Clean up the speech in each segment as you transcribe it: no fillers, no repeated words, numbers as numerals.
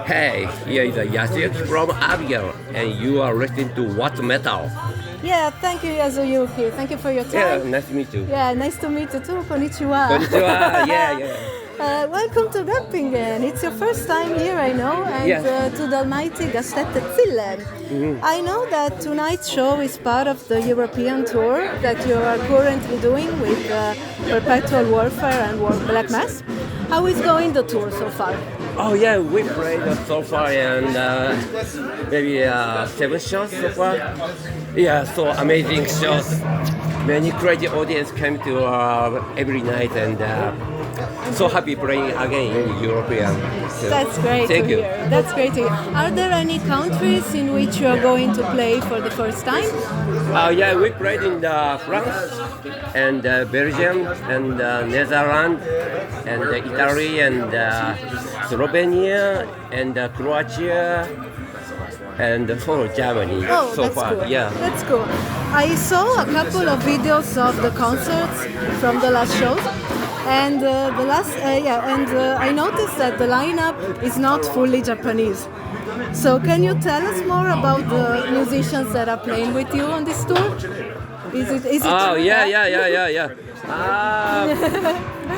Hey, here is Yasuyuki from ABIGAIL, and you are listening to What Metal. Yeah, thank you, Yasuyuki. Thank you for your Yeah, time. nice to meet you. Yeah, nice to meet you too. Konnichiwa. Konnichiwa. Yeah. Welcome to Göppingen. It's your first time here, I know, and Yes. To the mighty Gastette Zille. Mm-hmm. I know that tonight's show is part of the European tour that you are currently doing with Perpetual Warfare and Black Mass. How is going the tour so far? Oh yeah, we played so far and maybe 7 shows so far. Yeah, so amazing shows. Many crazy audience came to every night and so happy playing again in European. So, That's great thank to you. hear. That's great to hear. Are there any countries in which you are going to play for the first time? Yeah, we played in France and Belgium and Netherlands and Italy and Slovenia and Croatia and for Germany Oh, so that's far. cool. Yeah. That's cool. I saw a couple of videos of the concerts from the last shows, and I noticed that the lineup is not fully Japanese. So can you tell us more about the musicians that are playing with you on this tour? Is it Oh true? yeah.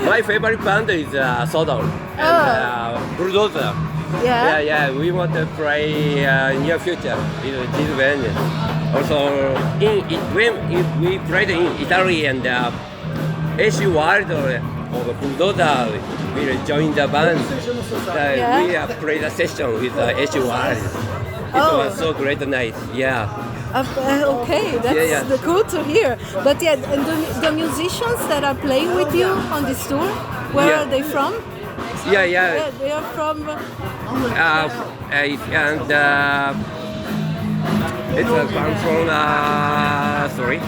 My favorite band is Sodom and Bulldozer. Yeah. We want to play near future with this band. Also, when we played in Italy and AC Wild or Bulldozer will join the band. We played a session with AC Wild. It was so great night. Yeah. Okay, that's cool to hear. But yeah, and the musicians that are playing with you on this tour, where are they from? Yeah. They are from. It's a band from sorry.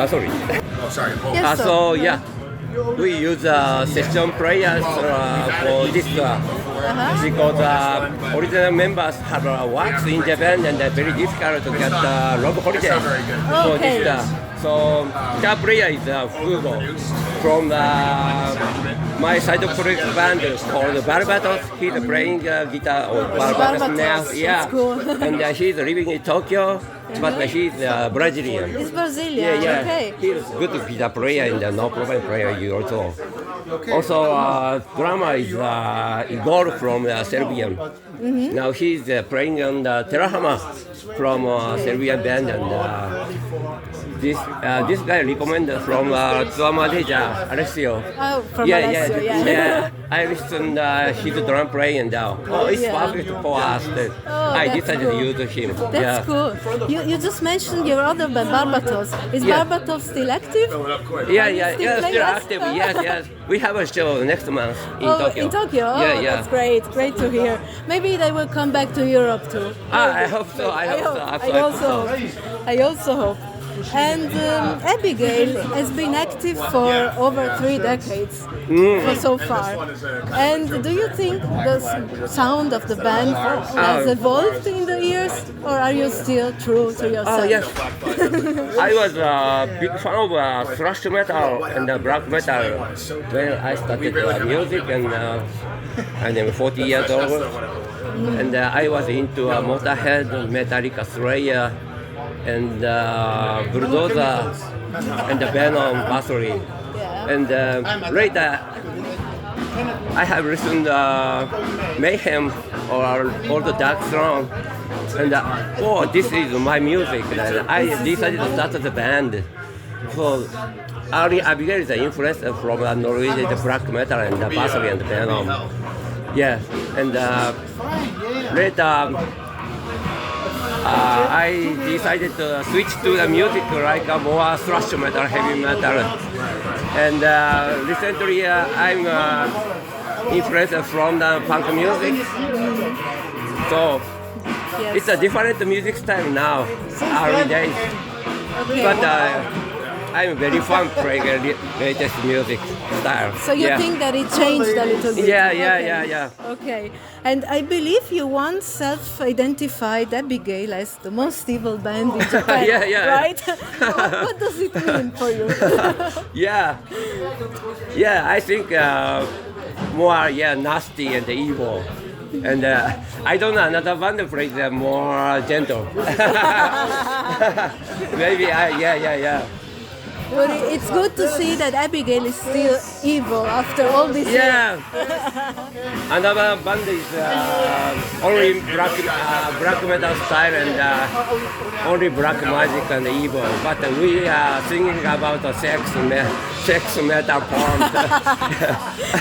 Sorry. Oh, sorry. Yes, sir. So yeah, we use session players for this because original members have worked in Japan and very difficult to get long holiday for Okay. this. So guitar player is Fugo from my side of project band called Barbados. He's playing guitar on Barbados now. Barbados, Yeah, that's cool. and he's living in Tokyo, but he's Brazilian. It's Brazilian. Yeah. Okay. He's good guitar player and no problem player also. Also, drummer is Igor from Serbia. Mm-hmm. Now he's playing on the Terahama from Serbian band, and this guy recommended from tour manager Alessio. Oh, from Alessio, Yeah. I listened his drum playing and it's perfect for us. I that's decided cool. to use him. That's cool. You just mentioned your other band, Barbados. Is Barbados still active? Yeah, still still us? active. Yes. We have a show next month in Tokyo. In Tokyo? Oh, Yeah. That's great to hear. Maybe they will come back to Europe too. I hope so. I also hope. And Abigail has been active for over 3 decades so far. And do you think the sound of the band has evolved in the years, or are you still true to yourself? Oh yes, I was a big fan of thrash metal and black metal when I started music, and I'm 40 years old. And I was into Motorhead, Metallica, Slayer, and Bulldozer, and Venom, Bathory. And later, I have listened Mayhem or all the Dark Throne, and this is my music. And I decided to start the band. So early Abigail is an influence from Norwegian black metal and Bathory and Venom. Yeah, and later I decided to switch to the music like a more thrash metal, heavy metal, and recently I'm influenced from the punk music. So it's a different music style now, early days. Okay. But I'm very fun playing latest music style. So you think that it changed a little bit? Yeah. Okay. And I believe you once self-identified Abigail as the most evil band in Japan, Yeah. right? What does it mean for you? Yeah, I think more nasty and evil. And I don't know, another band plays more gentle. Maybe yeah. But it's good to see that Abigail is still evil after all these years. Yeah. Another band is only black metal style and only black magic and evil. But we are singing about sex metal porn.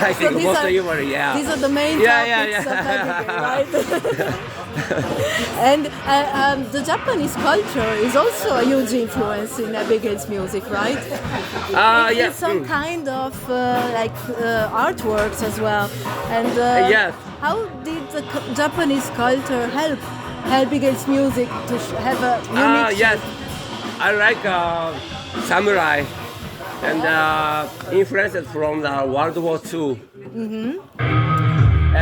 I think So most evil, yeah. These are the main topics of Abigail, right? And the Japanese culture is also a huge influence in Abigail's music, right? It's some kind of artworks as well. And Yes. how did the Japanese culture help Abigail's music to have a unique Yes. I like samurai and influences from the World War II.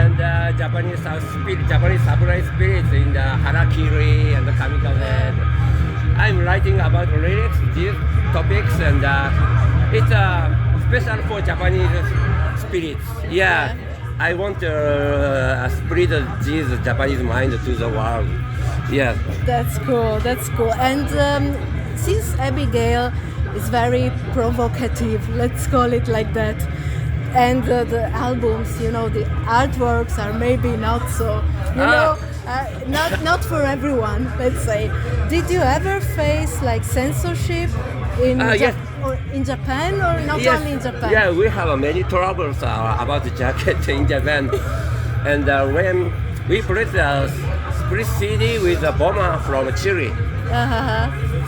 And Japanese samurai spirits in the harakiri and the kamikaze. I'm writing about lyrics, these topics, and it's special for Japanese spirits. Yeah, I want to spread this Japanese mind to the world. Yeah. That's cool. And since Abigail is very provocative, let's call it like that, and the albums, the artworks are maybe not so, not for everyone, let's say. Did you ever face like censorship in Yes. or in Japan, or not only in Japan? Yeah, we have many troubles about the jacket in Japan. And when we played the split CD with a bomber from Chile,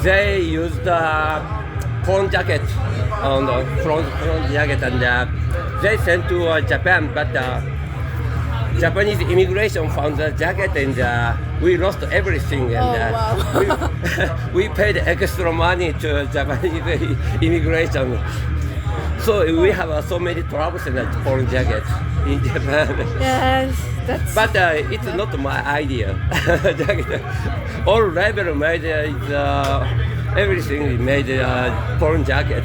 they used the phone jacket on the front jacket, and they sent to Japan, but Japanese immigration found the jacket, and we lost everything. And wow. we paid extra money to Japanese immigration. So we have so many troubles in the phone jacket in Japan. Yes, that's. But it's not my idea. All label made everything is made porn jacket.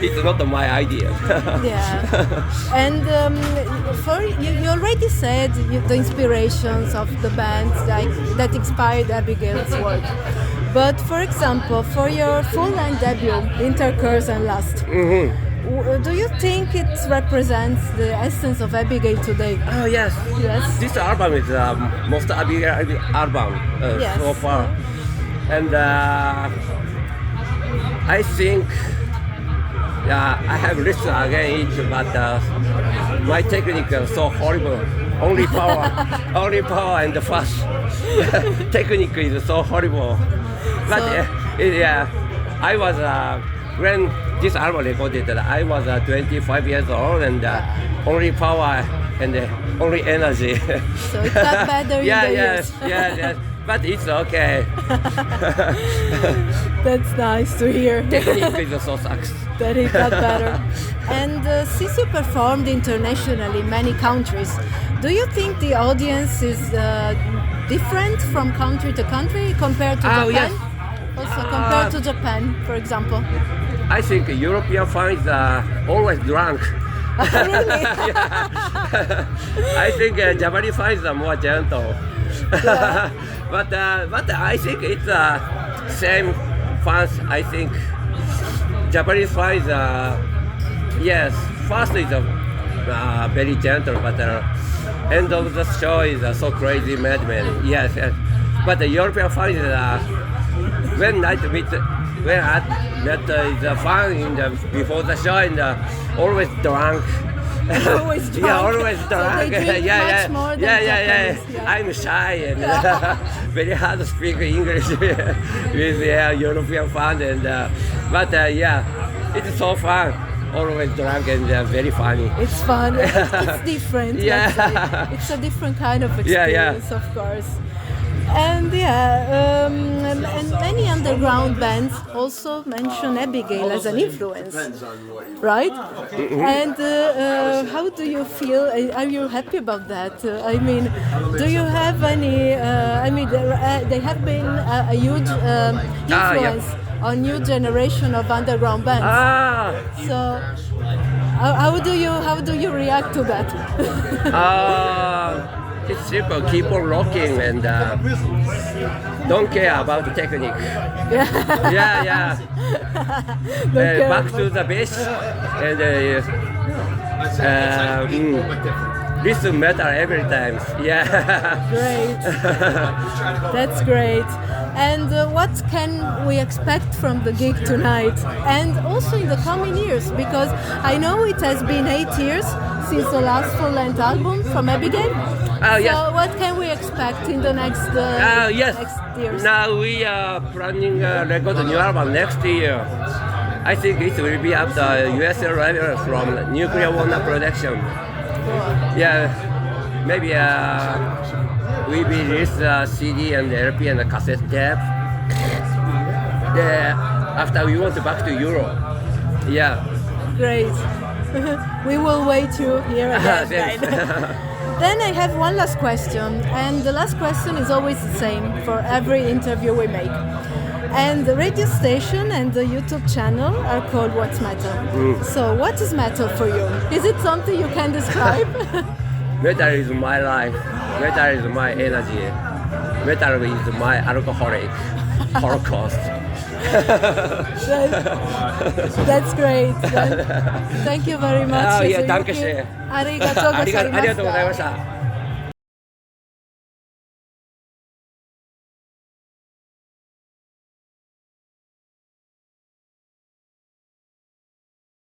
It's not my idea. Yeah, and for you already said the inspirations of the bands that inspired Abigail's work. But for example, for your full-length debut, Intercurse and Lust, do you think it represents the essence of Abigail today? Oh yes. Yes. This album is most Abigail album Yes. so far, and I think I have listened again it, but my technique is so horrible. Only power and fast. Technique is so horrible. But I was when this album recorded, I was 25 years old, and only power and only energy. So it got better in the years. Yes. But it's okay. That's nice to hear. Technique is so sucks. That it got better. And since you performed internationally in many countries, do you think the audience is different from country to country compared to Japan? Yes. Also compared to Japan, for example. I think European fans are always drunk. Really? I think Japanese fans are more gentle. Yeah. But I think it's same fans. I think Japanese fans yes, first is very gentle, but end of the show is so crazy madman. Yes. But the European fans when I met the fan before the show, and always drunk. Always drunk. Yeah, always drunk. So they drink much more than Japanese. Yeah. I'm shy and very hard to speak English with European fans, and but it's so fun. Always drunk and very funny. It's fun. It's different. Yeah. Let's say. It's a different kind of experience, of course. And and many underground bands also mention Abigail as an influence, right? And how do you feel? Are you happy about that? I mean, do you have any? They have been a huge influence on new generation of underground bands. So, How do you react to that? It's simple. Keep on rocking and don't care about the technique. Yeah. Back to the base and listen metal every time. Yeah. Great. That's great. And what can we expect from the gig tonight? And also in the coming years, because I know it has been 8 years since the last full-length album from Abigail. So what can we expect in the next years? Now we are planning to record a new album next year. I think it will be up the US level from Nuclear Warner Production. Yeah, maybe we will release the CD and the LP and the cassette tape. After we want back to Europe. Yeah. Great. We will wait you here again. Then I have one last question, and the last question is always the same for every interview we make. And the radio station and the YouTube channel are called What's Metal. So what is metal for you? Is it something you can describe? Metal is my life. Metal is my energy. Metal is my alcoholic holocaust. That's great. Thank you very much. Danke schön. ありがとうございました。